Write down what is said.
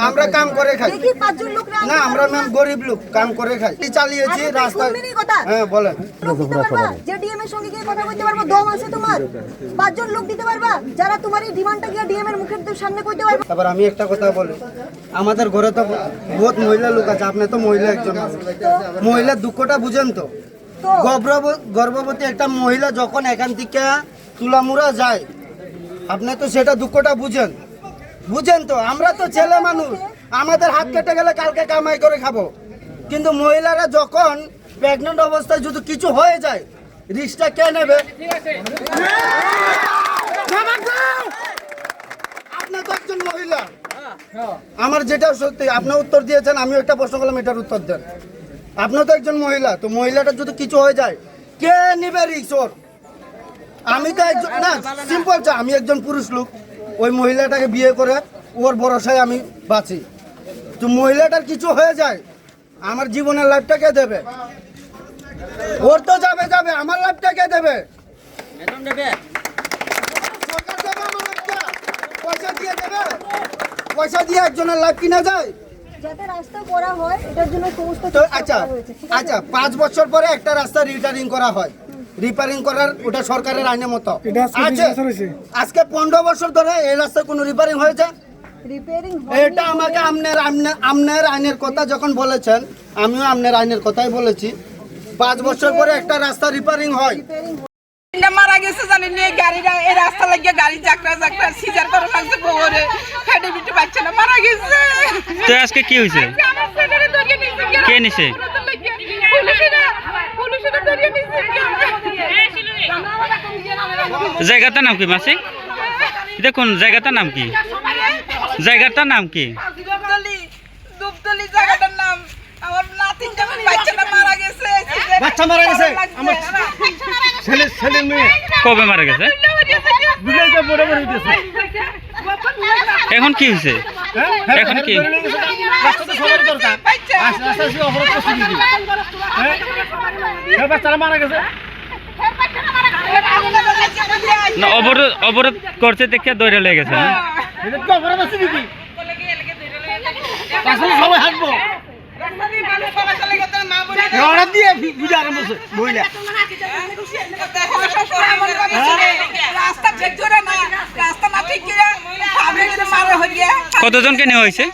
আমরা কাম করে খাই দেখি পাঁচজন লোক না, আমরা ম্যাম গরিব লোক, কাম করে খাই। চালিয়েছি রাস্তায়। হ্যাঁ বলেন। যে ডিএম এর সঙ্গে গিয়ে কথা বলতে পারবো, দম আছে তোমার? পাঁচজন লোক দিতে পারবা যারা তোমার এই ডিমান্ডটা গিয়ে ডিএম এর মুখের সামনে কইতে পারবে? এবার আমি একটা কথা বলি, আমাদের ঘরে তো বহুত মহিলা লোক আছে, আপনি তো মহিলা একজন, মহিলার দুঃখটা বুঝেন তো? গর্ভবতী একটা মহিলা যখন এখান থেকে তুলামুড়া যায়, আপনি তো সেটা দুঃখটা বুঝেন তো? আমরা তো ছেলে মানুষ, আমাদের হাত কেটে গেলে কালকে কামাই করে খাবো, কিন্তু মহিলারা যখন প্রেগনেন্ট অবস্থায় যদি কিছু হয়ে যায়, রিস্কটা কে নেবে? আপনি তো একজন মহিলা, আমার যেটা সত্যি আপনি উত্তর দিয়েছেন, আমিও একটা প্রশ্ন করলাম, এটার উত্তর দেন। আপনি তো একজন মহিলা, তো মহিলাটা যদি কিছু হয়ে যায় কে নিবে রিস্ক? ওর আমি তো একজন না, সিম্পল, আমি একজন পুরুষ লোক, ওই মহিলাটাকে বিয়ে করে ওর ভরসায় আমি বাঁচি, তো মহিলাটার কিছু হয়ে যায়, আমার জীবনের লাইফটা কে দেবে? ওর তো যাবে, আমার লাইফটা কে দেবে? সরকার দেবে আমার লাইফটা? পয়সা দিয়ে দেবে? পয়সা দিয়ে একজনের লাইফ কিনা যায়? যাতে রাস্তা করা হয় এটার জন্য সমস্ত তো আচ্ছা 5 বছর পরে একটা রাস্তা রিপেয়ারিং করা হয়, রিপেয়ারিং করার ওটা সরকারের আইনের মতো আছে। আজকে 15 বছর ধরে এই রাস্তায় কোনো রিপেয়ারিং হয়েছে? রিপেয়ারিং এটা আমাকে আমনের আইনের কথা যখন বলেছেন, আমিও আমনের আইনের কথাই বলেছি। 5 বছর পরে একটা রাস্তা রিপেয়ারিং হয়। মারা গেছে জানেন, এই গাড়িটা এই রাস্তা লাগিয়ে গাড়ি চাকরা সিজার করে লাগছে, গোবরে ফেটে বিটে পাচ্ছে না, মারা গেছে। তো আজকে কি হয়েছে? কে নিছে? জায়গাটার নাম কি মাসি? দেখুন জায়গাটার নাম কি? জায়গাটার নাম কি? দুবতলি জায়গাটার নাম। আমার নাতিনটা বাচ্চাটা মারা গেছে। বাচ্চা মারা গেছে? আমার ছেলে মেয়ে কবে মারা গেছে? এখন কি হয়েছে? এখন কি? না, অবরোধ করছে দেখে দৌড়ে লেগে গেছে। সবাই হাঁটবো কতজনকে নেওয়া হয়েছে?